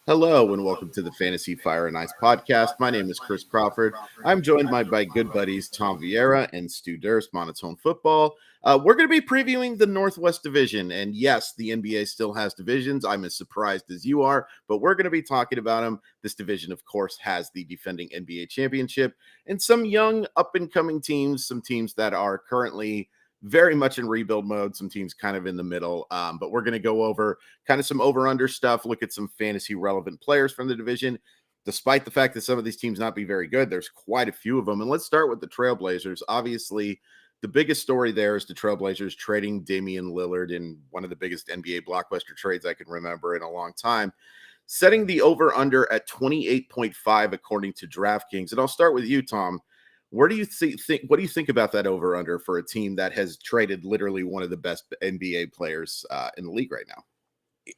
Hello and welcome to the Fantasy Fire and Ice podcast. My name is Chris Crawford. I'm joined by my good buddies Tom Viera and Stu Durst, Montone Football. We're going to be previewing the Northwest Division, and yes, the NBA still has divisions. I'm as surprised as you are, but we're going to be talking about them. This division, of course, has the defending NBA championship and some young up-and-coming teams, some teams that are currently very much in rebuild mode, some teams kind of in the middle. But we're going to go over kind of some over-under stuff, look at some fantasy relevant players from the division. Despite the fact that some of these teams not be very good, there's quite a few of them. And let's start with the Trailblazers. Obviously, the biggest story there is the Trailblazers trading Damian Lillard in one of the biggest NBA blockbuster trades I can remember in a long time, setting the over-under at 28.5 according to DraftKings. And I'll start with you, Tom. Where do you think? What do you think about that over under for a team that has traded literally one of the best NBA players in the league right now?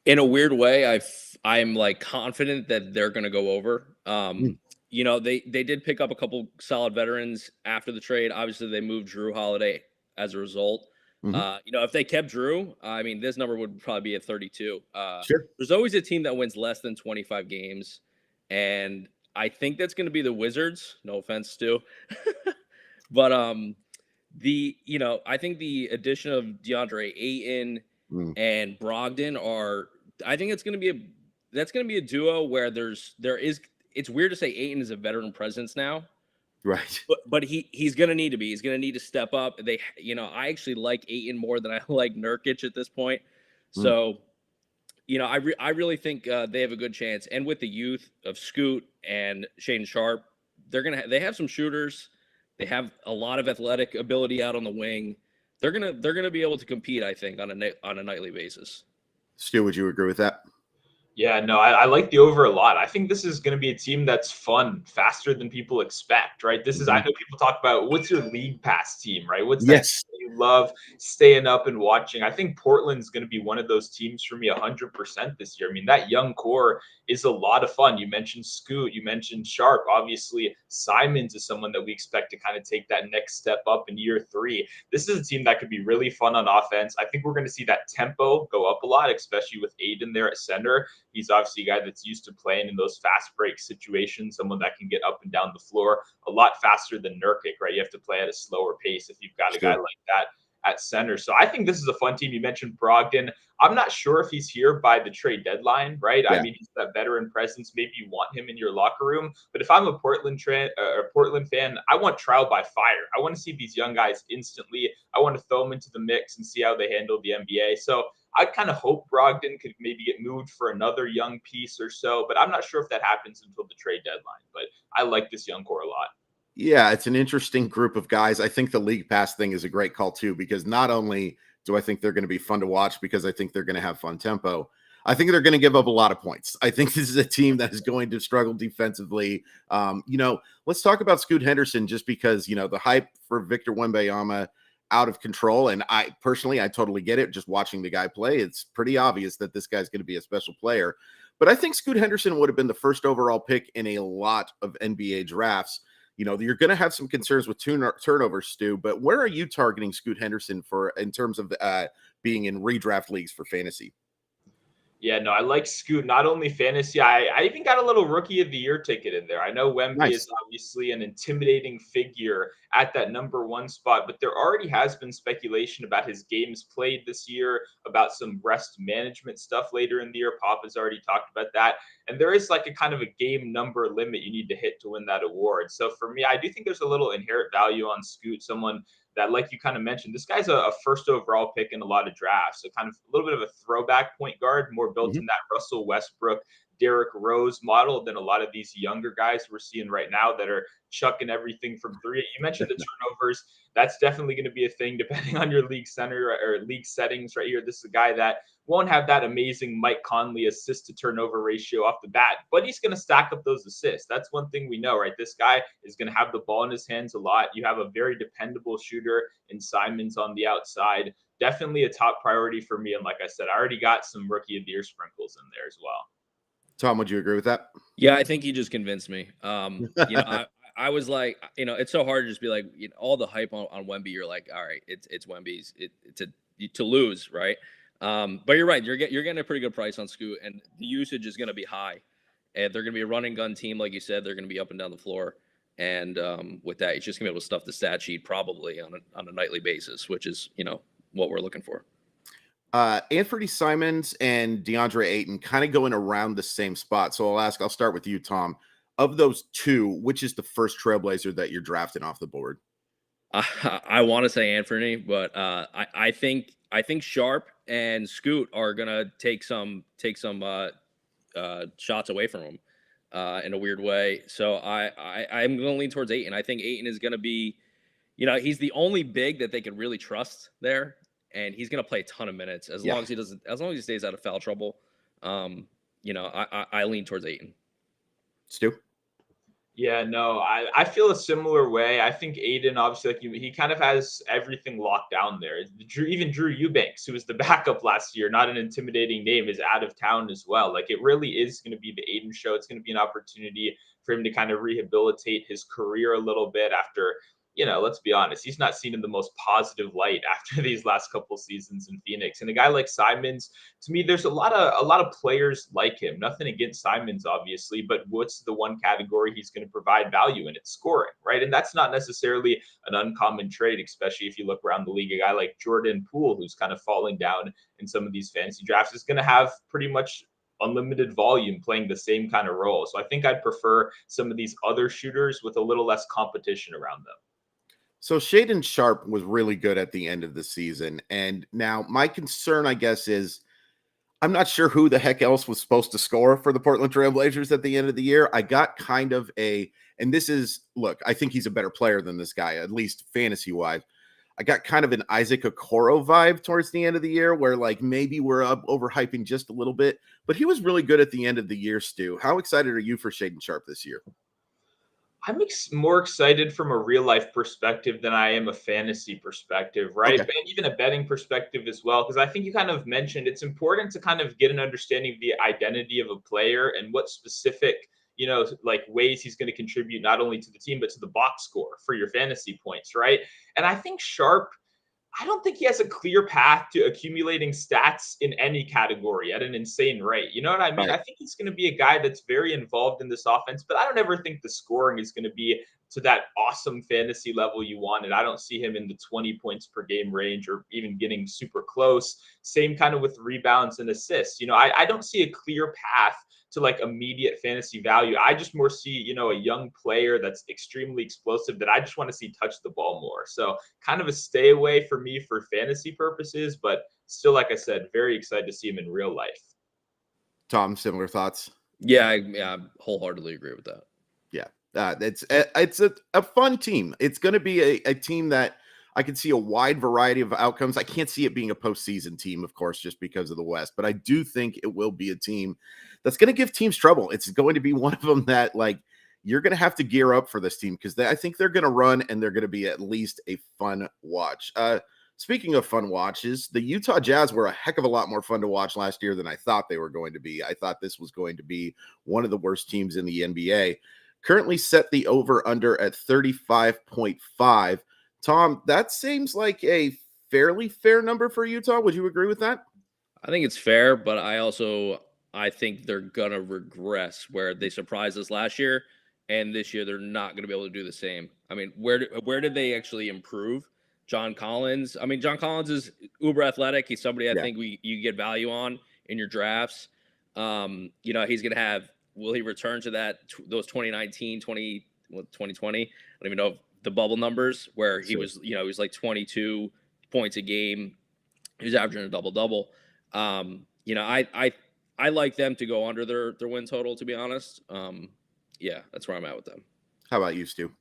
In a weird way, I'm like confident that they're going to go over. They did pick up a couple solid veterans after the trade. Obviously, they moved Drew Holiday as a result. If they kept Drew, I mean, this number would probably be at 32. Sure. There's always a team that wins less than 25 games, and I think that's going to be the Wizards. No offense, Stu. But I think the addition of Deandre Ayton and Brogdon I think it's going to be a duo where it's weird to say Ayton is a veteran presence now. Right. But he's going to need to be. He's going to need to step up. I actually like Ayton more than I like Nurkic at this point. So, I really think they have a good chance. And with the youth of Scoot and Shaedon Sharpe, they have some shooters. They have a lot of athletic ability out on the wing. They're gonna be able to compete, I think, on a nightly basis. Stu, would you agree with that? Yeah, no, I like the over a lot. I think this is going to be a team that's fun, faster than people expect, right? I know people talk about what's your league pass team, right? What's that team you love staying up and watching? I think Portland's going to be one of those teams for me 100% this year. I mean, that young core is a lot of fun. You mentioned Scoot, you mentioned Sharp. Obviously, Simons is someone that we expect to kind of take that next step up in year 3. This is a team that could be really fun on offense. I think we're going to see that tempo go up a lot, especially with Ayton there at center. He's obviously a guy that's used to playing in those fast break situations, someone that can get up and down the floor a lot faster than Nurkic, right? You have to play at a slower pace if you've got a guy like that at center. So I think this is a fun team. You mentioned Brogdon. I'm not sure if he's here by the trade deadline, right? Yeah. I mean, he's that veteran presence. Maybe you want him in your locker room. But if I'm a Portland fan, I want trial by fire. I want to see these young guys instantly. I want to throw them into the mix and see how they handle the NBA. So I kind of hope Brogdon could maybe get moved for another young piece or so, but I'm not sure if that happens until the trade deadline. But I like this young core a lot. Yeah, it's an interesting group of guys. I think the league pass thing is a great call too, because not only do I think they're going to be fun to watch, because I think they're going to have fun tempo, I think they're going to give up a lot of points. I think this is a team that is going to struggle defensively. Let's talk about Scoot Henderson, just because, the hype for Victor Wembanyama out of control. And I totally get it. Just watching the guy play, it's pretty obvious that this guy's going to be a special player. But I think Scoot Henderson would have been the first overall pick in a lot of NBA drafts. You're going to have some concerns with turnovers, Stu, but where are you targeting Scoot Henderson for in terms of being in redraft leagues for fantasy? Yeah, no, I like Scoot. Not only fantasy, I even got a little rookie of the year ticket in there. I know Wemby is obviously an intimidating figure at that number 1 spot, but there already has been speculation about his games played this year, about some rest management stuff later in the year. Pop has already talked about that. And there is like a kind of a game number limit you need to hit to win that award. So for me, I do think there's a little inherent value on Scoot, someone that, like you kind of mentioned, this guy's a first overall pick in a lot of drafts. So kind of a little bit of a throwback point guard, more built in that Russell Westbrook, Derrick Rose model than a lot of these younger guys we're seeing right now that are chucking everything from 3. You mentioned the turnovers. That's definitely going to be a thing depending on your league center or league settings right here. This is a guy that won't have that amazing Mike Conley assist to turnover ratio off the bat, but he's going to stack up those assists. That's one thing we know, right? This guy is going to have the ball in his hands a lot. You have a very dependable shooter in Simons on the outside. Definitely a top priority for me. And like I said, I already got some rookie of the year sprinkles in there as well. Tom, would you agree with that? Yeah, I think he just convinced me. I was like, it's so hard to just be like, all the hype on Wemby. You're like, all right, it's Wemby's. It's to lose, right? But you're right. You're getting a pretty good price on Scoot, and the usage is going to be high. and they're going to be a running gun team, like you said. They're going to be up and down the floor, and with that, he's just going to be able to stuff the stat sheet probably on a nightly basis, which is what we're looking for. Anthony Simons and Deandre Ayton kind of going around the same spot. So I'll start with you, Tom. Of those two, which is the first Trailblazer that you're drafting off the board? I want to say Anthony, but I think Sharp and Scoot are gonna take some shots away from him in a weird way. So I'm gonna lean towards Ayton. I think Ayton is gonna be, he's the only big that they can really trust there, and he's gonna play a ton of minutes as long as he stays out of foul trouble. I lean towards Ayton. Stu? Yeah, no, I feel a similar way. I think Ayton, obviously, he kind of has everything locked down there. Even Drew Eubanks, who was the backup last year, not an intimidating name, is out of town as well. Like, it really is going to be the Ayton show. It's going to be an opportunity for him to kind of rehabilitate his career a little bit after, let's be honest, he's not seen in the most positive light after these last couple seasons in Phoenix. And a guy like Simons, to me, there's a lot of players like him. Nothing against Simons, obviously, but what's the one category he's going to provide value in? It's scoring, right? And that's not necessarily an uncommon trait, especially if you look around the league. A guy like Jordan Poole, who's kind of falling down in some of these fantasy drafts, is going to have pretty much unlimited volume playing the same kind of role. So I think I'd prefer some of these other shooters with a little less competition around them. So Shaedon Sharpe was really good at the end of the season. And now my concern, I guess, is I'm not sure who the heck else was supposed to score for the Portland Trailblazers at the end of the year. I got kind of I think he's a better player than this guy, at least fantasy-wise. I got kind of an Isaac Okoro vibe towards the end of the year where maybe we're overhyping just a little bit. But he was really good at the end of the year, Stu. How excited are you for Shaedon Sharpe this year? I'm more excited from a real life perspective than I am a fantasy perspective, right? Okay. And even a betting perspective as well, because I think you kind of mentioned it's important to kind of get an understanding of the identity of a player and what specific, ways he's going to contribute not only to the team, but to the box score for your fantasy points, right? And I think Sharpe, I don't think he has a clear path to accumulating stats in any category at an insane rate. You know what I mean? Right. I think he's going to be a guy that's very involved in this offense, but I don't ever think the scoring is going to be to that awesome fantasy level you wanted. I don't see him in the 20 points per game range or even getting super close. Same kind of with rebounds and assists. I don't see a clear path to immediate fantasy value. I just more see, a young player that's extremely explosive that I just want to see touch the ball more. So kind of a stay away for me for fantasy purposes, but still, like I said, very excited to see him in real life. Tom, similar thoughts? Yeah, I wholeheartedly agree with that. Yeah. It's a fun team. It's going to be a team that I can see a wide variety of outcomes. I can't see it being a postseason team, of course, just because of the West, but I do think it will be a team that's going to give teams trouble. It's going to be one of them that you're going to have to gear up for this team because I think they're going to run and they're going to be at least a fun watch. Speaking of fun watches, the Utah Jazz were a heck of a lot more fun to watch last year than I thought they were going to be. I thought this was going to be one of the worst teams in the NBA. Currently set the over-under at 35.5. Tom, that seems like a fairly fair number for Utah. Would you agree with that? I think it's fair, but I think they're going to regress where they surprised us last year, and this year they're not going to be able to do the same. I mean, where did they actually improve? John Collins. I mean, John Collins is uber athletic. He's somebody I think you get value on in your drafts. He's going to have. Will he return to those 2019, 2020? I don't even know the bubble numbers where he was, he was like 22 points a game. He was averaging a double-double. I like them to go under their win total, to be honest. That's where I'm at with them. How about you, Stu?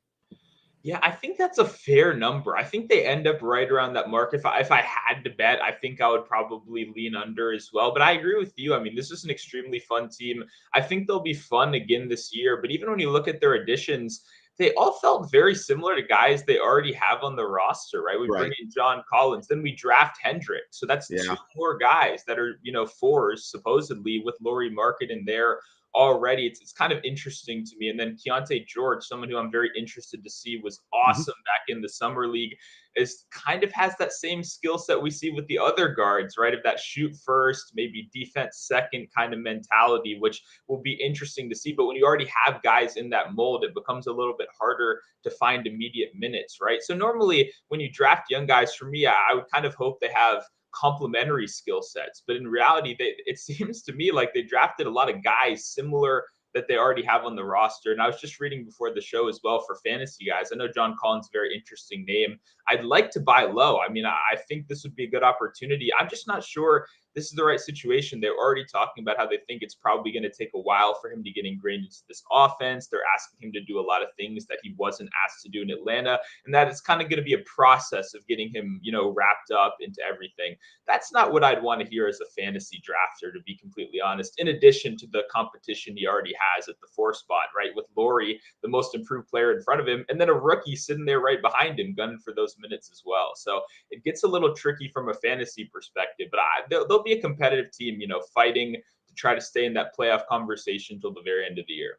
Yeah, I think that's a fair number. I think they end up right around that mark. If I had to bet, I think I would probably lean under as well. But I agree with you. I mean, this is an extremely fun team. I think they'll be fun again this year. But even when you look at their additions, they all felt very similar to guys they already have on the roster, right? We bring in John Collins, then we draft Hendrick. So that's two more guys that are, fours supposedly with Lauri Markkanen in there already. It's kind of interesting to me. And then Keontae George, someone who I'm very interested to see, was awesome back in the summer league, is kind of has that same skill set we see with the other guards, right? Of that shoot first, maybe defense second kind of mentality, which will be interesting to see. But when you already have guys in that mold, it becomes a little bit harder to find immediate minutes, right? So normally when you draft young guys, for me, I would kind of hope they have complementary skill sets. But in reality, it seems to me like they drafted a lot of guys similar that they already have on the roster. And I was just reading before the show as well for fantasy guys. I know John Collins, a very interesting name. I'd like to buy low. I mean, I think this would be a good opportunity. I'm just not sure this is the right situation. They're already talking about how they think it's probably going to take a while for him to get ingrained into this offense. They're asking him to do a lot of things that he wasn't asked to do in Atlanta, and that it's kind of going to be a process of getting him, wrapped up into everything. That's not what I'd want to hear as a fantasy drafter, to be completely honest, in addition to the competition he already has at the 4 spot, right? With Lauri, the most improved player in front of him, and then a rookie sitting there right behind him, gunning for those minutes as well. So it gets a little tricky from a fantasy perspective, but they'll be a competitive team, fighting to try to stay in that playoff conversation till the very end of the year.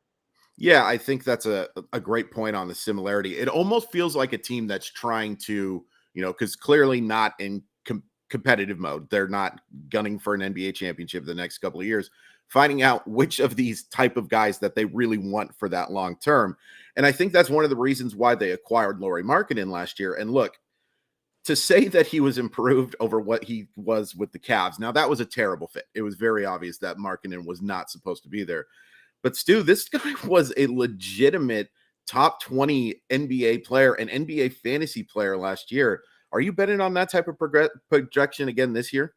Yeah, I think that's a great point on the similarity. It almost feels like a team that's trying to, because clearly not in competitive mode. They're not gunning for an NBA championship the next couple of years, finding out which of these type of guys that they really want for that long term. And I think that's one of the reasons why they acquired Lauri Markkanen last year. And look, to say that he was improved over what he was with the Cavs, now that was a terrible fit. It was very obvious that Markkanen was not supposed to be there. But Stu, this guy was a legitimate top 20 NBA player and NBA fantasy player last year. Are you betting on that type of projection again this year?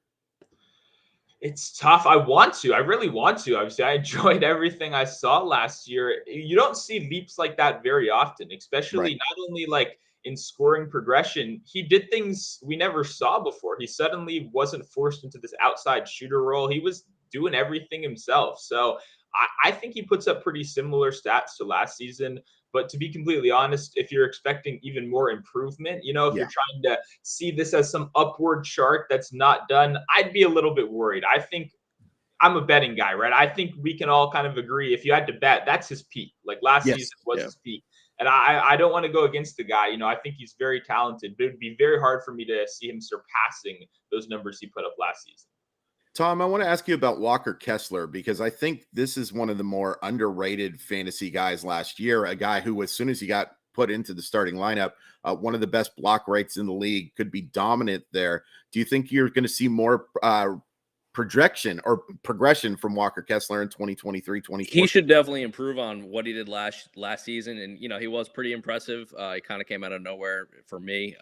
It's tough. I really want to. Obviously, I enjoyed everything I saw last year. You don't see leaps like that very often, especially not only like in scoring progression. He did things we never saw before. He suddenly wasn't forced into this outside shooter role. He was doing everything himself. So I think he puts up pretty similar stats to last season. But to be completely honest, if you're expecting even more improvement, if you're trying to see this as some upward chart that's not done, I'd be a little bit worried. I think I'm a betting guy, right? I think we can all kind of agree, if you had to bet, that's his peak. Like last season was his peak. And I don't want to go against the guy. I think he's very talented, but it'd be very hard for me to see him surpassing those numbers he put up last season. Tom, I want to ask you about Walker Kesller, because I think this is one of the more underrated fantasy guys last year, a guy who, as soon as he got put into the starting lineup, one of the best block rates in the league, could be dominant there. Do you think you're going to see more projection or progression from Walker Kesller in 2023-24? He should definitely improve on what he did last season. And, he was pretty impressive. He kind of came out of nowhere for me.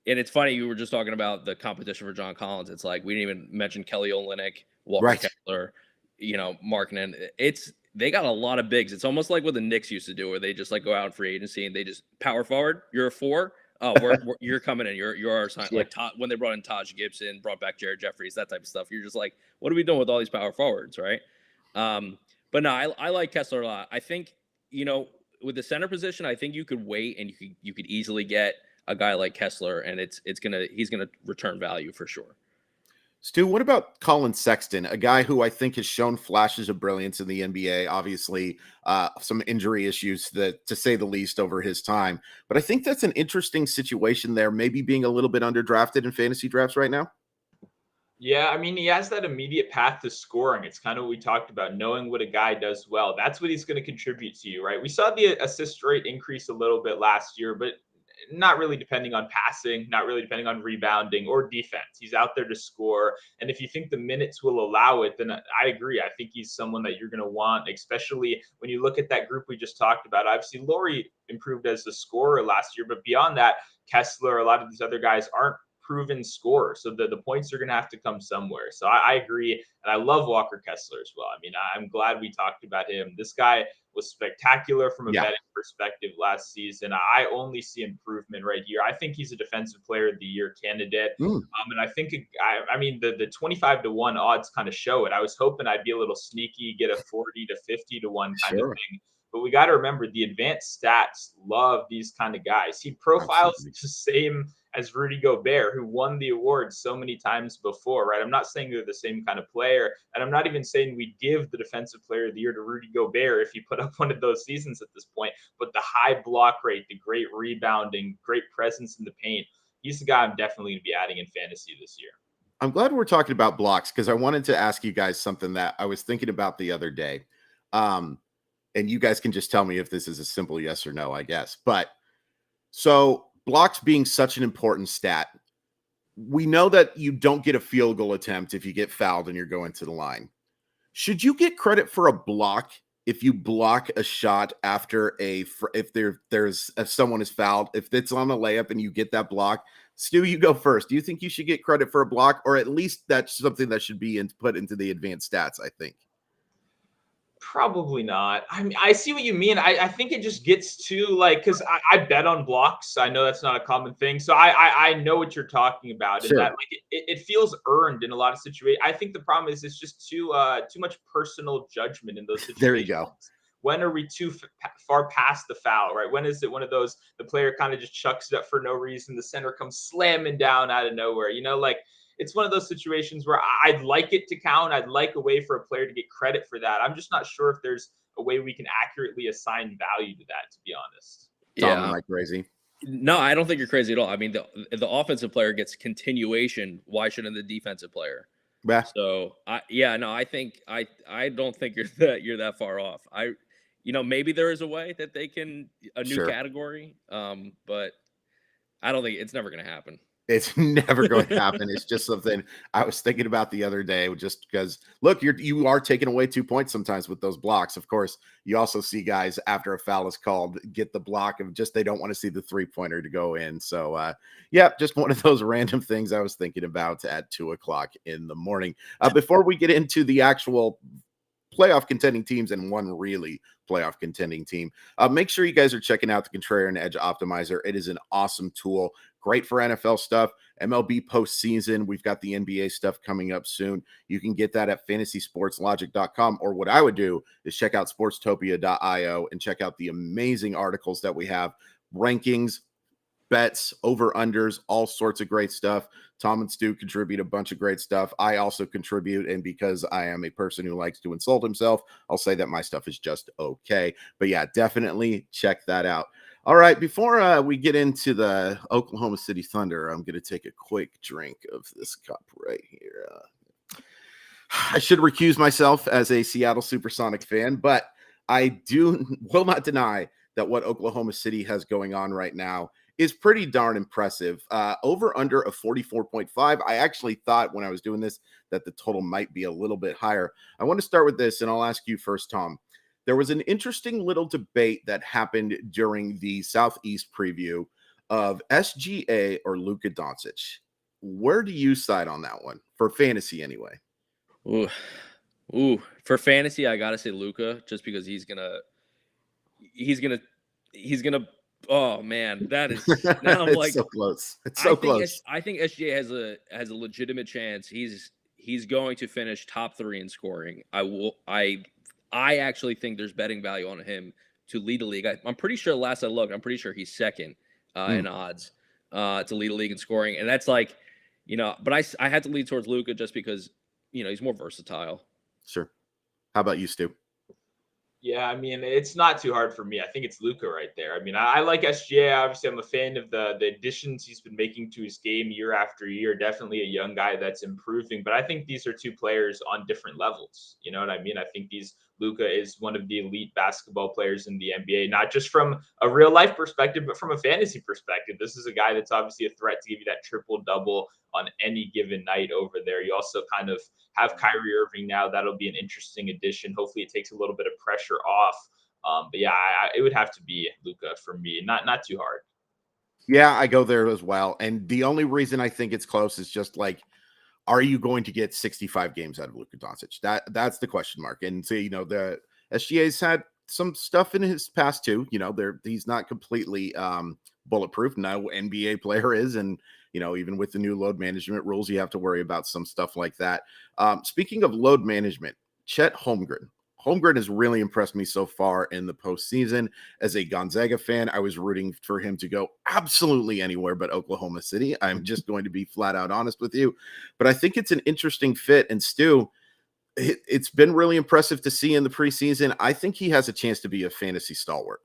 And it's funny, you were just talking about the competition for John Collins. It's like we didn't even mention Kelly Olynyk, Walker Kesller, Markkanen. They got a lot of bigs. It's almost like what the Knicks used to do, where they just like go out in free agency and they just power forward. You're a 4. Oh, you're coming in. You're our sign. Like when they brought in Taj Gibson, brought back Jared Jeffries, that type of stuff. You're just like, what are we doing with all these power forwards, right? But no, I like Kesller a lot. I think with the center position, I think you could wait and you could easily get a guy like Kesller, and he's gonna return value for sure. Stu, what about Colin Sexton, a guy who I think has shown flashes of brilliance in the NBA? Obviously, some injury issues, that, to say the least, over his time. But I think that's an interesting situation there, maybe being a little bit underdrafted in fantasy drafts right now. Yeah, I mean, he has that immediate path to scoring. It's kind of what we talked about, knowing what a guy does well. That's what he's going to contribute to you, right? We saw the assist rate increase a little bit last year, but not really depending on passing, not really depending on rebounding or defense. He's out there to score. And if you think the minutes will allow it, then I agree. I think he's someone that you're going to want, especially when you look at that group we just talked about. Obviously, Lauri improved as a scorer last year, but beyond that, Kesller, a lot of these other guys aren't proven scorers. So the points are going to have to come somewhere. So I agree. And I love Walker Kesller as well. I mean, I'm glad we talked about him. This guy was spectacular from a betting perspective last season. I only see improvement right here. I think he's a defensive player of the year candidate. And I think, I mean, the 25-1 odds kind of show it. I was hoping I'd be a little sneaky, get a 40 to 50-1 kind of thing. But we got to remember, the advanced stats love these kind of guys. He profiles the same as Rudy Gobert, who won the award so many times before, right? I'm not saying they're the same kind of player, and I'm not even saying we give the Defensive Player of the Year to Rudy Gobert if he put up one of those seasons at this point, but the high block rate, the great rebounding, great presence in the paint, he's the guy I'm definitely going to be adding in fantasy this year. I'm glad we're talking about blocks because I wanted to ask you guys something that I was thinking about the other day. And you guys can just tell me if this is a simple yes or no, I guess. But so blocks being such an important stat, we know that you don't get a field goal attempt if you get fouled and you're going to the line. Should you get credit for a block if you block a shot after if someone is fouled, if it's on a layup and you get that block? Stu, you go first. Do you think you should get credit for a block, or at least that's something that should be put into the advanced stats, I think? Probably not. I mean, I see what you mean. I think it just gets to like, because I bet on blocks. I know that's not a common thing. So I know what you're talking about. Sure. And that like it feels earned in a lot of situations. I think the problem is it's just too much personal judgment in those situations. There you go. When are we too far past the foul, right? When is it one of those, the player kind of just chucks it up for no reason, the center comes slamming down out of nowhere, like it's one of those situations where I'd like it to count. I'd like a way for a player to get credit for that. I'm just not sure if there's a way we can accurately assign value to that, to be honest. Tom, am I crazy? No, I don't think you're crazy at all. I mean, the offensive player gets continuation. Why shouldn't the defensive player? Yeah. So I think I don't think you're that far off. Maybe there is a way that they can a new category, but I don't think it's never going to happen. It's never going to happen. It's just something I was thinking about the other day, just because look, you are taking away 2 points sometimes with those blocks. Of course, you also see guys after a foul is called get the block of just they don't want to see the 3-pointer to go in. So just one of those random things I was thinking about at 2:00 in the morning. Before we get into the actual playoff contending teams and one really playoff contending team, make sure you guys are checking out the Contrarian Edge Optimizer. It is an awesome tool. Great for NFL stuff, MLB postseason. We've got the NBA stuff coming up soon. You can get that at fantasysportslogic.com, or what I would do is check out sportstopia.io and check out the amazing articles that we have, rankings, bets, over-unders, all sorts of great stuff. Tom and Stu contribute a bunch of great stuff. I also contribute, and because I am a person who likes to insult himself, I'll say that my stuff is just okay. But yeah, definitely check that out. All right, before we get into the Oklahoma City Thunder, I'm going to take a quick drink of this cup right here. I should recuse myself as a Seattle Supersonic fan, but I will not deny that what Oklahoma City has going on right now is pretty darn impressive. Over under of 44.5. I actually thought when I was doing this that the total might be a little bit higher. I want to start with this, and I'll ask you first, Tom. There was an interesting little debate that happened during the Southeast preview of SGA or Luka Doncic. Where do you side on that one for fantasy anyway? Ooh, for fantasy, I gotta say Luka, just because he's gonna. Oh man, that is now I'm it's so close. It's so close. I think SGA has a legitimate chance. He's going to finish top 3 in scoring. I actually think there's betting value on him to lead the league. I'm pretty sure last I looked, I'm pretty sure he's second in odds to lead the league in scoring. And that's like, but I had to lead towards Luka just because, he's more versatile. Sure. How about you, Stu? Yeah, I mean, it's not too hard for me. I think it's Luka right there. I mean, I like SGA. Obviously, I'm a fan of the additions he's been making to his game year after year. Definitely a young guy that's improving. But I think these are two players on different levels. You know what I mean? I think Luka is one of the elite basketball players in the NBA, not just from a real life perspective, but from a fantasy perspective. This is a guy that's obviously a threat to give you that triple double on any given night over there. You also kind of have Kyrie Irving now. That'll be an interesting addition. Hopefully it takes a little bit of pressure off. But yeah, it would have to be Luka for me. Not too hard. Yeah, I go there as well. And the only reason I think it's close is just like, are you going to get 65 games out of Luka Doncic? That's the question mark. And so, the SGA's had some stuff in his past too. He's not completely bulletproof. No NBA player is. And, even with the new load management rules, you have to worry about some stuff like that. Speaking of load management, Chet Holmgren, Holmgren has really impressed me so far in the postseason. As a Gonzaga fan, I was rooting for him to go absolutely anywhere but Oklahoma City. I'm just going to be flat out honest with you. But I think it's an interesting fit. And Stu, it's been really impressive to see in the preseason. I think he has a chance to be a fantasy stalwart.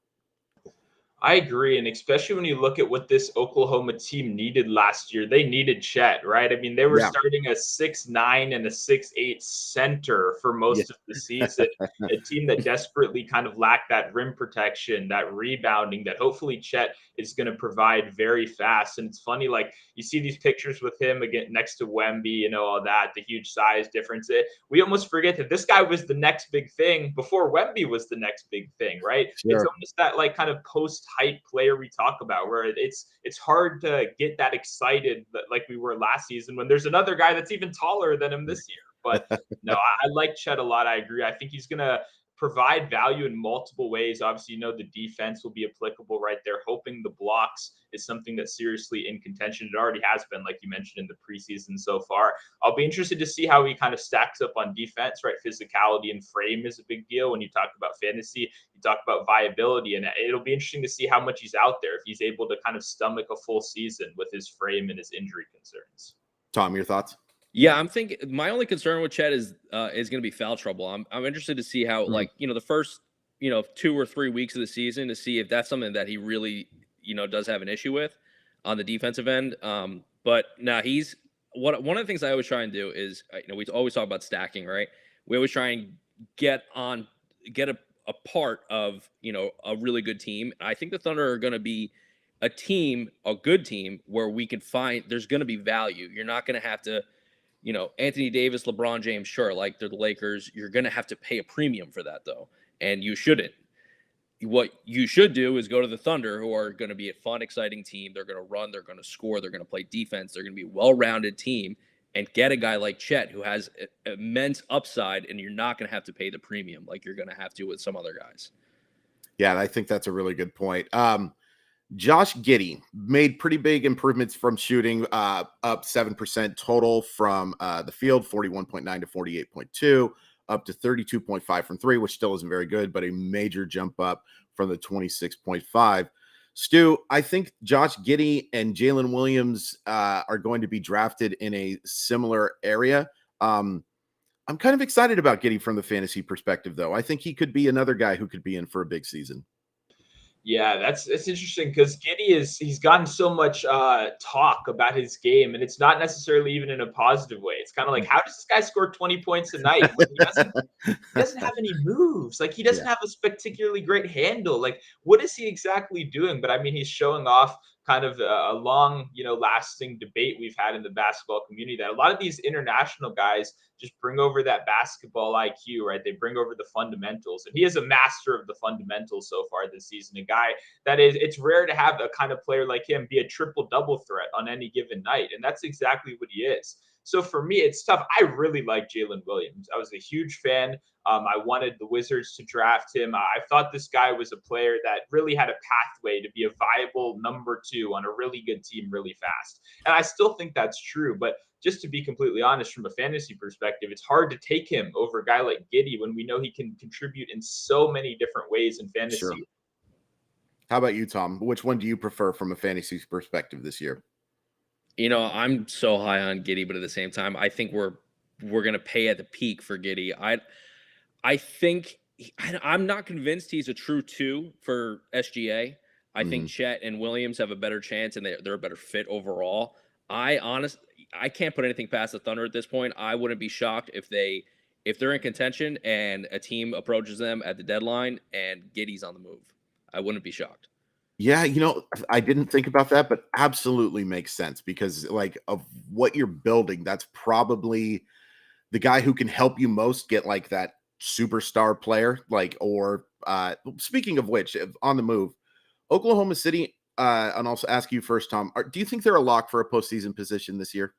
I agree. And especially when you look at what this Oklahoma team needed last year, they needed Chet, right? I mean, they were starting a 6'9" and a 6'8" center for most of the season. A team that desperately kind of lacked that rim protection, that rebounding that hopefully Chet is going to provide very fast. And it's funny, like you see these pictures with him again next to Wemby, all that, the huge size difference. We almost forget that this guy was the next big thing before Wemby was the next big thing, right? Sure. It's almost that like kind of post hype player we talk about where it's hard to get that excited like we were last season when there's another guy that's even taller than him this year. But no, I like Chet a lot. I agree. I think he's gonna provide value in multiple ways. Obviously, the defense will be applicable right there. Hoping the blocks is something that's seriously in contention. It already has been, like you mentioned, in the preseason so far. I'll be interested to see how he kind of stacks up on defense, right? Physicality and frame is a big deal. When you talk about fantasy, you talk about viability, and it'll be interesting to see how much he's out there, if he's able to kind of stomach a full season with his frame and his injury concerns. Tom, your thoughts? Yeah, I'm thinking my only concern with Chet is going to be foul trouble. I'm interested to see how the first 2 or 3 weeks of the season to see if that's something that he really does have an issue with on the defensive end. But now he's one of the things I always try and do is we always talk about stacking, right? We always try and get a part of a really good team. I think the Thunder are going to be a good team where we can find there's going to be value. You're not going to have to. Anthony Davis, LeBron James, sure, like they're the Lakers. You're going to have to pay a premium for that, though, and you shouldn't. What you should do is go to the Thunder, who are going to be a fun, exciting team. They're going to run. They're going to score. They're going to play defense. They're going to be a well-rounded team, and get a guy like Chet who has immense upside, and you're not going to have to pay the premium like you're going to have to with some other guys. Yeah, I think that's a really good point. Josh Giddey made pretty big improvements from shooting, up 7% total from the field, 41.9 to 48.2, up to 32.5 from three, which still isn't very good, but a major jump up from the 26.5. Stu, I think Josh Giddey and Jalen Williams are going to be drafted in a similar area. I'm kind of excited about Giddey from the fantasy perspective, though. I think he could be another guy who could be in for a big season. Yeah, it's interesting because he's gotten so much talk about his game, and it's not necessarily even in a positive way. It's kind of like, how does this guy score 20 points a night when he doesn't have any moves? Like, he doesn't have a particularly great handle. Like, what is he exactly doing? But I mean, he's showing off kind of a long, lasting debate we've had in the basketball community that a lot of these international guys just bring over that basketball IQ, right? They bring over the fundamentals, and he is a master of the fundamentals so far this season. A guy that it's rare to have a kind of player like him be a triple-double threat on any given night, and that's exactly what he is. So for me, it's tough. I really like Jalen Williams. I was a huge fan. I wanted the Wizards to draft him. I thought this guy was a player that really had a pathway to be a viable number 2 on a really good team really fast. And I still think that's true. But just to be completely honest, from a fantasy perspective, it's hard to take him over a guy like Giddey when we know he can contribute in so many different ways in fantasy. Sure. How about you, Tom? Which one do you prefer from a fantasy perspective this year? I'm so high on Giddey, but at the same time, I think we're going to pay at the peak for Giddey. I think I'm not convinced he's a true 2 for SGA. I think Chet and Williams have a better chance, and they're a better fit overall. I can't put anything past the Thunder at this point. I wouldn't be shocked if they're in contention and a team approaches them at the deadline and Giddey's on the move. I wouldn't be shocked. Yeah, I didn't think about that, but absolutely makes sense because like of what you're building, that's probably the guy who can help you most get like that superstar player, speaking of which, on the move, Oklahoma City, and also ask you first, Tom, do you think they're a lock for a postseason position this year?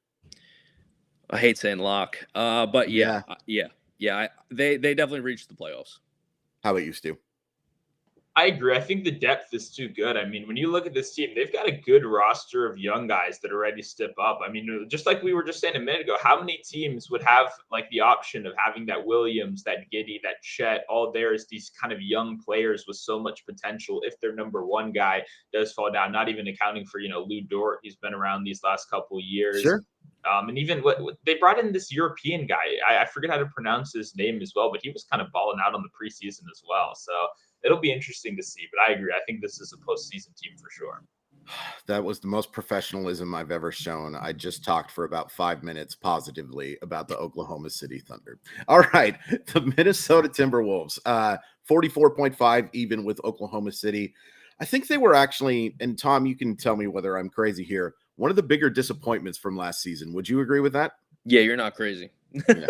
I hate saying lock, but yeah. They definitely reached the playoffs. How about you, Stu? I agree. I think the depth is too good. I mean, when you look at this team, they've got a good roster of young guys that are ready to step up. I mean, just like we were just saying a minute ago, how many teams would have like the option of having that Williams, that Giddey, that Chet, all there is these kind of young players with so much potential if their number one guy does fall down, not even accounting for, Lou Dort, who's been around these last couple of years. Sure. And even what they brought in this European guy, I forget how to pronounce his name as well, but he was kind of balling out on the preseason as well. So it'll be interesting to see. But I agree. I think this is a postseason team for sure. That was the most professionalism I've ever shown. I just talked for about 5 minutes positively about the Oklahoma City Thunder. All right. The Minnesota Timberwolves, 44.5 even with Oklahoma City. I think they were actually, and Tom, you can tell me whether I'm crazy here, one of the bigger disappointments from last season. Would you agree with that? Yeah, you're not crazy. Yeah.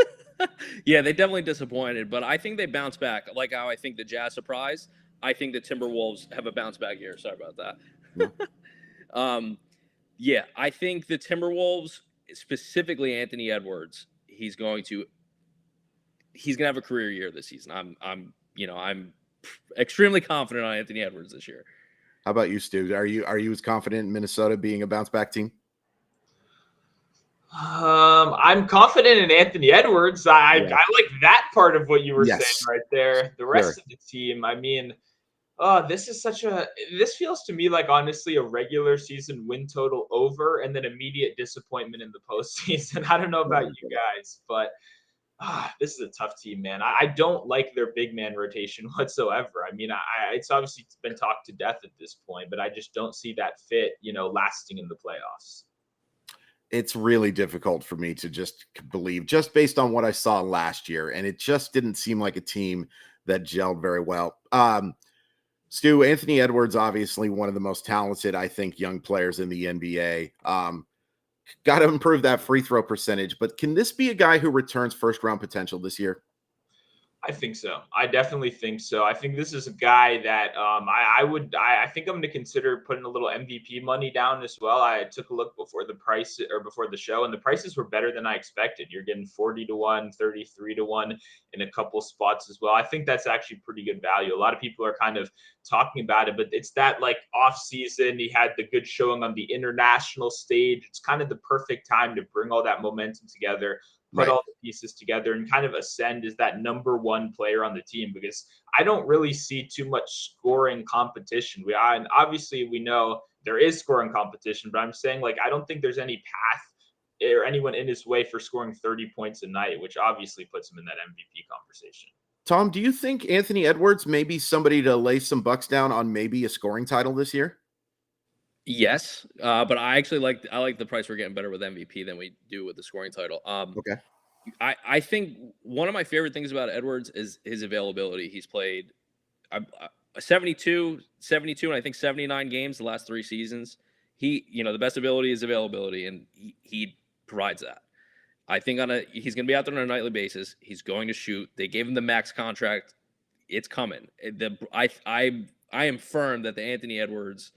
Yeah, they definitely disappointed, but I think they bounce back. Like how I think the Jazz surprised, I think the Timberwolves have a bounce back year. Sorry about that. Yeah. I think the Timberwolves, specifically Anthony Edwards, he's gonna have a career year this season. I'm extremely confident on Anthony Edwards this year. How about you, Stu? Are you as confident in Minnesota being a bounce back team? I'm confident in Anthony Edwards. I like that part of what you were saying right there. The rest of the team, I mean, this feels to me like honestly a regular season win total over and then immediate disappointment in the postseason. I don't know about you guys, but this is a tough team, man. I don't like their big man rotation whatsoever. I mean, it's obviously been talked to death at this point, but I just don't see that fit, lasting in the playoffs. It's really difficult for me to just believe just based on what I saw last year. And it just didn't seem like a team that gelled very well. Stu, Anthony Edwards, obviously one of the most talented, I think, young players in the NBA. Got to improve that free throw percentage, but can this be a guy who returns first round potential this year? I think so. I definitely think so. I think this is a guy that I think I'm going to consider putting a little MVP money down as well. I took a look before the show, and the prices were better than I expected. You're getting 40-1, 33-1 in a couple spots as well. I think that's actually pretty good value. A lot of people are kind of talking about it, but it's that like off season. He had the good showing on the international stage. It's kind of the perfect time to bring all that momentum together, put all the pieces together and kind of ascend as that number one player on the team, because I don't really see too much scoring competition. And obviously we know there is scoring competition, but I'm saying like, I don't think there's any path or anyone in his way for scoring 30 points a night, which obviously puts him in that MVP conversation. Tom, do you think Anthony Edwards may be somebody to lay some bucks down on maybe a scoring title this year? Yes, but I actually like the price we're getting better with MVP than we do with the scoring title. Okay. I think one of my favorite things about Edwards is his availability. He's played 72, and I think 79 games the last 3 seasons. The best ability is availability, and he provides that. I think he's going to be out there on a nightly basis. He's going to shoot. They gave him the max contract. It's coming. I am firm that the Anthony Edwards,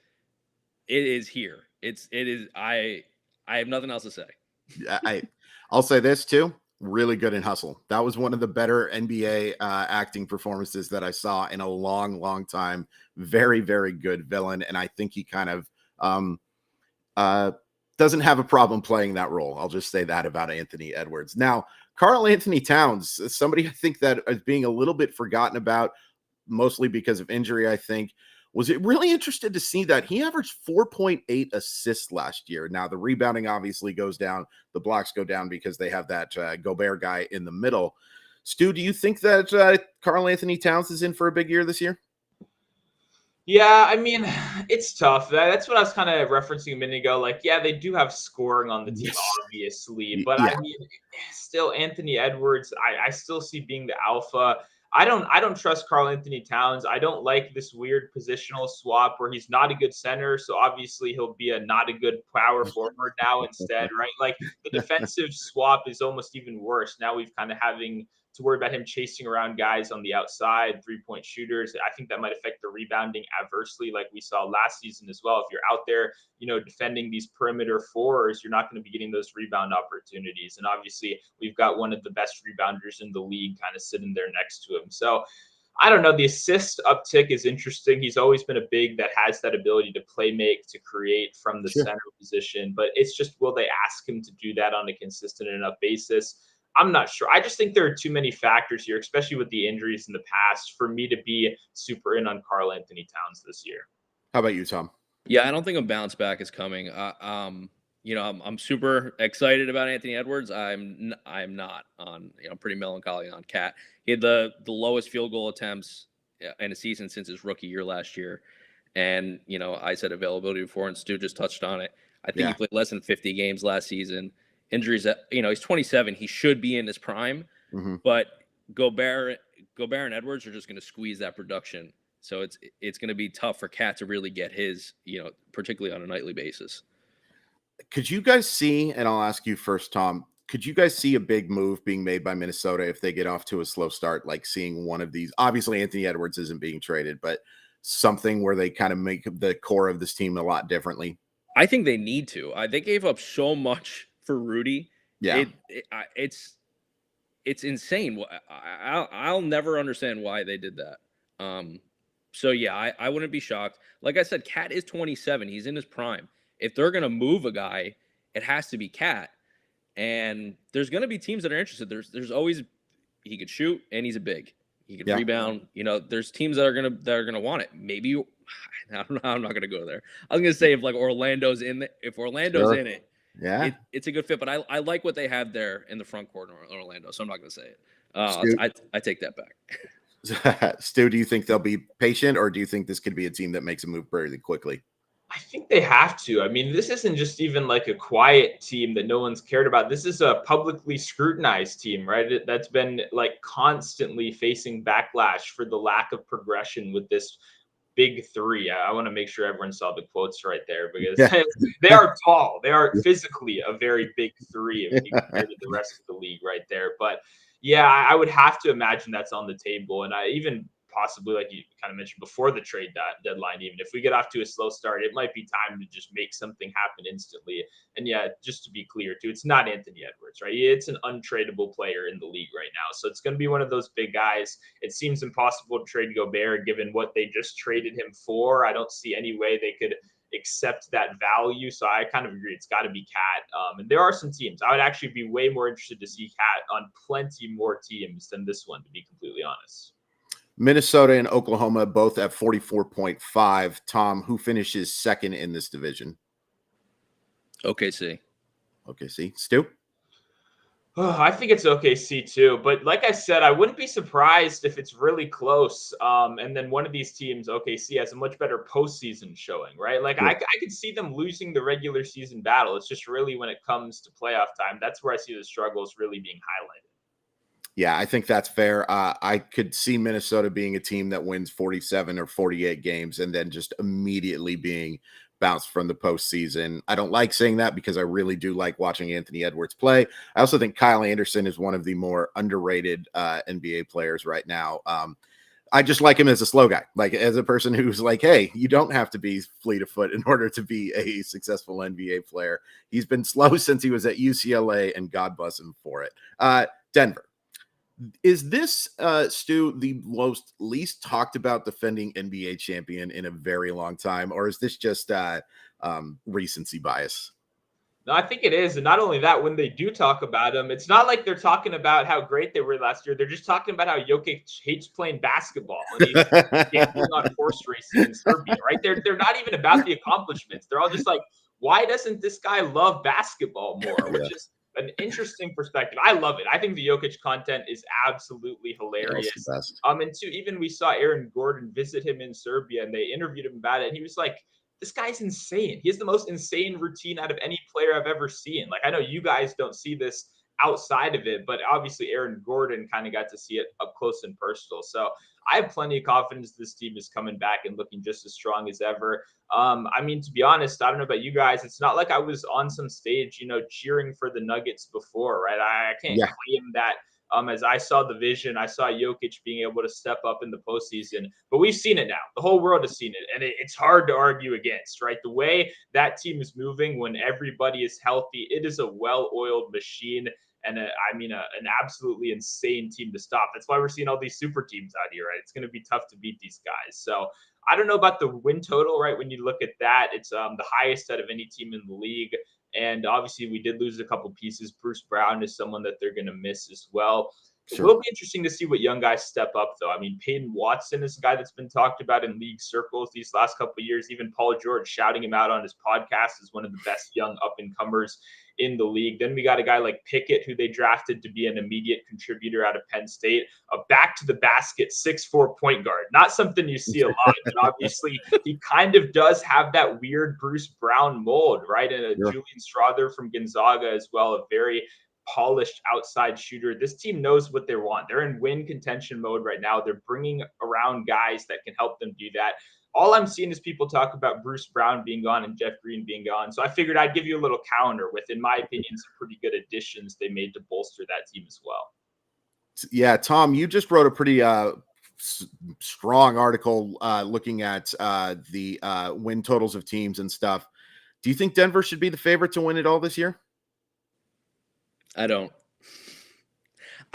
it is here. It is. I have nothing else to say. I'll say this too. Really good in hustle. That was one of the better NBA acting performances that I saw in a long, long time. Very, very good villain. And I think he kind of doesn't have a problem playing that role. I'll just say that about Anthony Edwards. Now, Karl-Anthony Towns, somebody I think that is being a little bit forgotten about, mostly because of injury, I think. Was it really interested to see that he averaged 4.8 assists last year? Now, the rebounding obviously goes down. The blocks go down because they have that Gobert guy in the middle. Stu, do you think that Karl-Anthony Towns is in for a big year this year? Yeah, I mean, it's tough. That's what I was kind of referencing a minute ago. Like, yeah, they do have scoring on the team, obviously. But I mean, still, Anthony Edwards, I still see being the alpha. I don't trust Karl-Anthony Towns. I don't like this weird positional swap where he's not a good center, so obviously he'll be not a good power forward now instead, right? Like the defensive swap is almost even worse. Now we've kind of having to worry about him chasing around guys on the outside, 3-point shooters. I think that might affect the rebounding adversely, like we saw last season as well. If you're out there, defending these perimeter fours, you're not going to be getting those rebound opportunities. And obviously, we've got one of the best rebounders in the league kind of sitting there next to him. So I don't know. The assist uptick is interesting. He's always been a big that has that ability to play make, to create from the center position. But it's just, will they ask him to do that on a consistent enough basis? I'm not sure. I just think there are too many factors here, especially with the injuries in the past, for me to be super in on Karl-Anthony Towns this year. How about you, Tom? Yeah, I don't think a bounce back is coming. I'm super excited about Anthony Edwards. I'm not on. Pretty melancholy on Cat. He had the lowest field goal attempts in a season since his rookie year last year, and I said availability before, and Stu just touched on it. I think he played less than 50 games last season. Injuries, he's 27. He should be in his prime, but Gobert and Edwards are just going to squeeze that production. So it's going to be tough for Cat to really get his, particularly on a nightly basis. Could you guys see, and I'll ask you first, Tom, could you guys see a big move being made by Minnesota if they get off to a slow start, like seeing one of these? Obviously, Anthony Edwards isn't being traded, but something where they kind of make the core of this team a lot differently? I think they need to. They gave up so much for Rudy. Yeah. It's insane. I'll never understand why they did that. So, yeah, I wouldn't be shocked. Like I said, Cat is 27. He's in his prime. If they're going to move a guy, it has to be Cat. And there's going to be teams that are interested. There's always – he could shoot, and he's a big. He could rebound. There's teams that are gonna want it. Maybe – I don't know. I'm not going to go there. I was going to say if, like, Orlando's in it. If Orlando's in it, it's a good fit. But I like what they have there in the front court in Orlando, so I'm not going to say it. I take that back. Stu, do you think they'll be patient, or do you think this could be a team that makes a move really quickly? I think they have to. I mean, this isn't just even like a quiet team that no one's cared about. This is a publicly scrutinized team, right? That's been like constantly facing backlash for the lack of progression with this big three. I want to make sure everyone saw the quotes right there, because they are tall. They are physically a very big three if you compare to the rest of the league right there. But yeah, I would have to imagine that's on the table. And I even possibly, like you kind of mentioned before the trade deadline, even if we get off to a slow start, it might be time to just make something happen instantly. And yeah, just to be clear too, it's not Anthony Edwards, right? It's an untradeable player in the league right now. So it's going to be one of those big guys. It seems impossible to trade Gobert given what they just traded him for. I don't see any way they could accept that value. So I kind of agree. It's got to be Cat. And there are some teams. I would actually be way more interested to see Cat on plenty more teams than this one, to be completely honest. Minnesota and Oklahoma both at 44.5. Tom, who finishes second in this division? OKC. Stu? Oh, I think it's OKC too. But like I said, I wouldn't be surprised if it's really close. And then one of these teams, OKC, has a much better postseason showing, right? Like I could see them losing the regular season battle. It's just really when it comes to playoff time, that's where I see the struggles really being highlighted. Yeah, I think that's fair. I could see Minnesota being a team that wins 47 or 48 games and then just immediately being bounced from the postseason. I don't like saying that because I really do like watching Anthony Edwards play. I also think Kyle Anderson is one of the more underrated NBA players right now. I just like him as a slow guy, like as a person who's like, hey, you don't have to be fleet of foot in order to be a successful NBA player. He's been slow since he was at UCLA, and God bless him for it. Denver. Is this, Stu, the least talked about defending NBA champion in a very long time, or is this just recency bias? No, I think it is. And not only that, when they do talk about him, it's not like they're talking about how great they were last year. They're just talking about how Jokić hates playing basketball and he's gambling on horse racing in Serbia, right? They're not even about the accomplishments. They're all just like, why doesn't this guy love basketball more? Which is an interesting perspective. I love it. I think the Jokić content is absolutely hilarious. And two, even we saw Aaron Gordon visit him in Serbia, and they interviewed him about it, and he was like, this guy's insane. He has the most insane routine out of any player I've ever seen. Like, I know you guys don't see this outside of it, but obviously Aaron Gordon kind of got to see it up close and personal. So I have plenty of confidence this team is coming back and looking just as strong as ever. I mean, to be honest, I don't know about you guys. It's not like I was on some stage, cheering for the Nuggets before, right? I can't claim that. As I saw the vision, I saw Jokić being able to step up in the postseason, but we've seen it now. The whole world has seen it, and it's hard to argue against, right? The way that team is moving when everybody is healthy, it is a well-oiled machine. and an absolutely insane team to stop. That's why we're seeing all these super teams out here, right? It's going to be tough to beat these guys. So I don't know about the win total, right? When you look at that, it's the highest out of any team in the league. And obviously, we did lose a couple pieces. Bruce Brown is someone that they're going to miss as well. Sure. It will be interesting to see what young guys step up, though. I mean, Peyton Watson is a guy that's been talked about in league circles these last couple of years. Even Paul George shouting him out on his podcast as one of the best young up-and-comers in the league. Then we got a guy like Pickett, who they drafted to be an immediate contributor out of Penn State, a back-to-the-basket 6'4" point guard. Not something you see a lot, but obviously he kind of does have that weird Bruce Brown mold, right? And Julian Strawther from Gonzaga as well, a very polished outside shooter. This team knows what they want. They're in win contention mode right now. They're bringing around guys that can help them do that. All I'm seeing is people talk about Bruce Brown being gone and Jeff Green being gone. So I figured I'd give you a little counter with, in my opinion, some pretty good additions they made to bolster that team as well. Yeah, Tom, you just wrote a pretty strong article looking at the win totals of teams and stuff. Do you think Denver should be the favorite to win it all this year? I don't.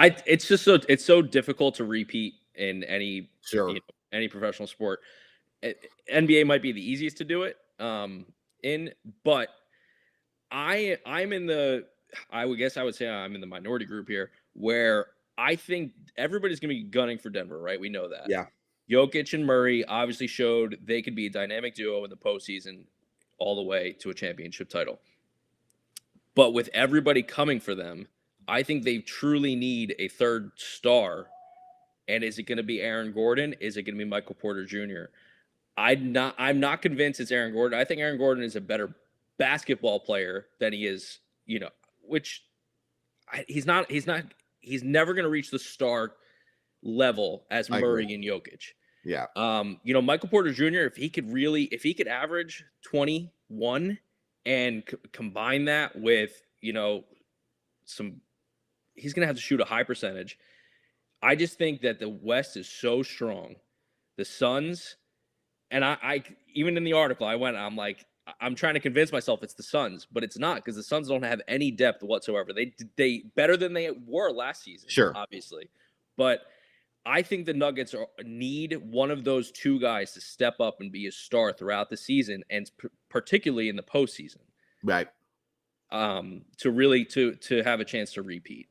It's so difficult to repeat in any any professional sport. NBA might be the easiest to do it but I'm in the I would say I'm in the minority group here where I think everybody's going to be gunning for Denver, right? We know that. Yeah. Jokić and Murray obviously showed they could be a dynamic duo in the postseason all the way to a championship title. But with everybody coming for them, I think they truly need a third star. And is it going to be Aaron Gordon? Is it going to be Michael Porter Jr.? I'm not convinced it's Aaron Gordon. I think Aaron Gordon is a better basketball player than he is, which he's never going to reach the star level as Murray and Jokić. Yeah. Michael Porter Jr., if he could average 21 and combine that with, he's going to have to shoot a high percentage. I just think that the West is so strong. The Suns, and I even in the article, I'm like, I'm trying to convince myself it's the Suns, but it's not, because the Suns don't have any depth whatsoever. They better than they were last season, sure, obviously. But I think the Nuggets need one of those two guys to step up and be a star throughout the season, and particularly in the postseason. Right. To really to have a chance to repeat.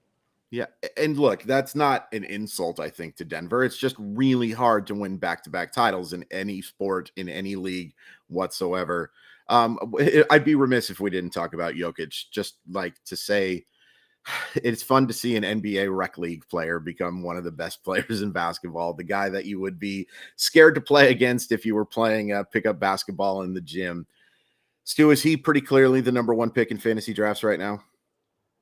Yeah. And look, that's not an insult, I think, to Denver. It's just really hard to win back-to-back titles in any sport, in any league whatsoever. I'd be remiss if we didn't talk about Jokić. Just like to say, it's fun to see an NBA rec league player become one of the best players in basketball. The guy that you would be scared to play against if you were playing pickup basketball in the gym. Stu, is he pretty clearly the number one pick in fantasy drafts right now?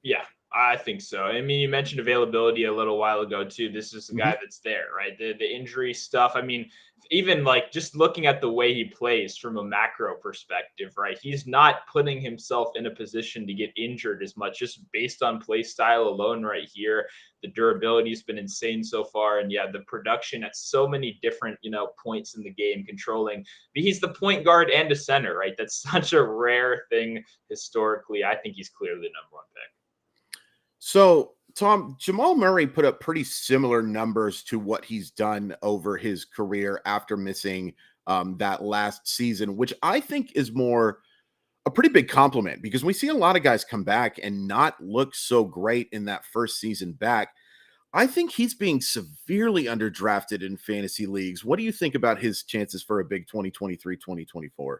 Yeah, I think so. I mean, you mentioned availability a little while ago too. This is the guy that's there, right? The injury stuff. I mean, even like just looking at the way he plays from a macro perspective, right? He's not putting himself in a position to get injured as much, just based on play style alone right here. The durability has been insane so far. And yeah, the production at so many different, points in the game controlling. But he's the point guard and a center, right? That's such a rare thing historically. I think he's clearly the number one pick. So, Tom, Jamal Murray put up pretty similar numbers to what he's done over his career after missing that last season, which I think is more a pretty big compliment, because we see a lot of guys come back and not look so great in that first season back. I think he's being severely underdrafted in fantasy leagues. What do you think about his chances for a big 2023-2024?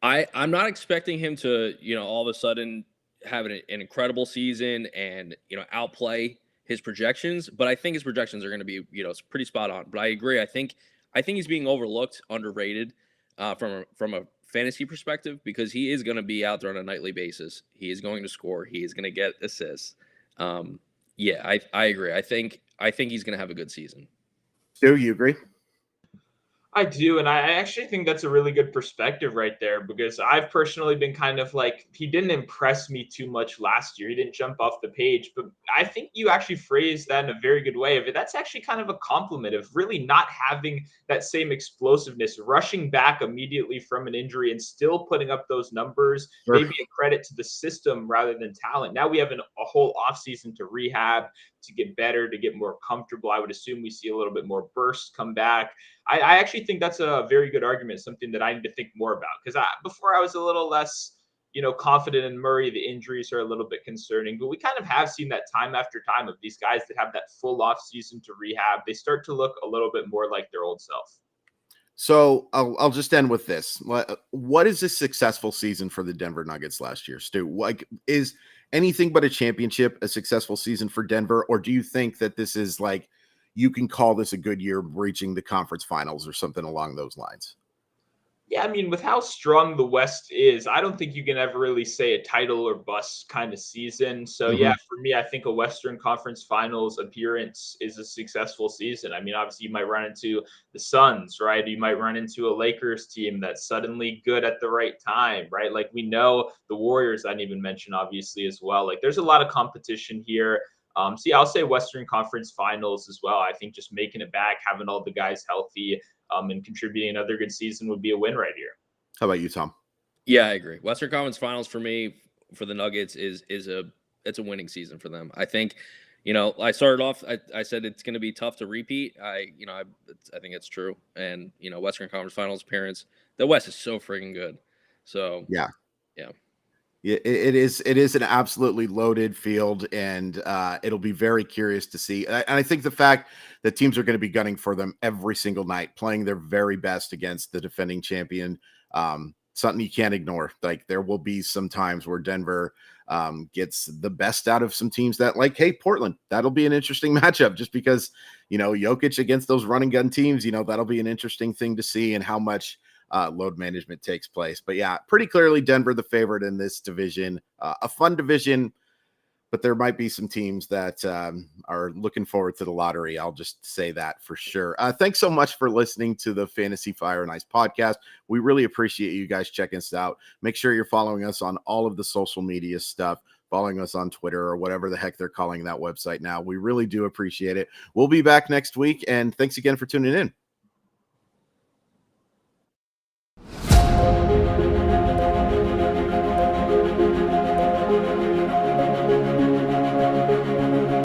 I'm not expecting him to, all of a sudden have an incredible season and, outplay his projections, but I think his projections are going to be, pretty spot on. But I agree. I think he's being overlooked, underrated from a fantasy perspective, because he is going to be out there on a nightly basis. He is going to score. He is going to get assists. I agree. I think he's going to have a good season. Do you agree? I do, and I actually think that's a really good perspective right there, because I've personally been kind of like, he didn't impress me too much last year. He didn't jump off the page, but I think you actually phrased that in a very good way. That's actually kind of a compliment of really not having that same explosiveness, rushing back immediately from an injury and still putting up those numbers. Sure. Maybe a credit to the system rather than talent. Now we have a whole offseason to rehab, to get better, to get more comfortable. I would assume we see a little bit more burst come back. I actually think that's a very good argument, something that I need to think more about, because before I was a little less, confident in Murray. The injuries are a little bit concerning, but we kind of have seen that time after time of these guys that have that full off season to rehab. They start to look a little bit more like their old self. So I'll just end with this. What is a successful season for the Denver Nuggets last year, Stu? Like, is anything but a championship a successful season for Denver? Or do you think that this is like, you can call this a good year reaching the conference finals or something along those lines? Yeah, I mean, with how strong the West is, I don't think you can ever really say a title or bust kind of season. So, yeah, for me, I think a Western Conference Finals appearance is a successful season. I mean, obviously, you might run into the Suns, right? You might run into a Lakers team that's suddenly good at the right time, right? Like, we know the Warriors, I didn't even mention, obviously, as well. Like, there's a lot of competition here. Yeah, I'll say Western Conference Finals as well. I think just making it back, having all the guys healthy, and contributing another good season would be a win right here. How about you, Tom? Yeah, I agree. Western Conference Finals for me, for the Nuggets, it's a winning season for them. I think, I started off, I said it's going to be tough to repeat. I think it's true. And, Western Conference Finals appearance, the West is so freaking good. So yeah. Yeah, it is an absolutely loaded field, and it'll be very curious to see. And I think the fact that teams are going to be gunning for them every single night, playing their very best against the defending champion, something you can't ignore. Like, there will be some times where Denver gets the best out of some teams that, like, hey, Portland, that'll be an interesting matchup, just because, Jokić against those running gun teams, that'll be an interesting thing to see, and how much load management takes place. But yeah, pretty clearly Denver the favorite in this division. A fun division, but there might be some teams that are looking forward to the lottery. I'll just say that for sure. Thanks so much for listening to the Fantasy Fire and Ice podcast. We really appreciate you guys checking us out. Make sure you're following us on all of the social media stuff, following us on Twitter or whatever the heck they're calling that website now. We really do appreciate it. We'll be back next week, and thanks again for tuning in.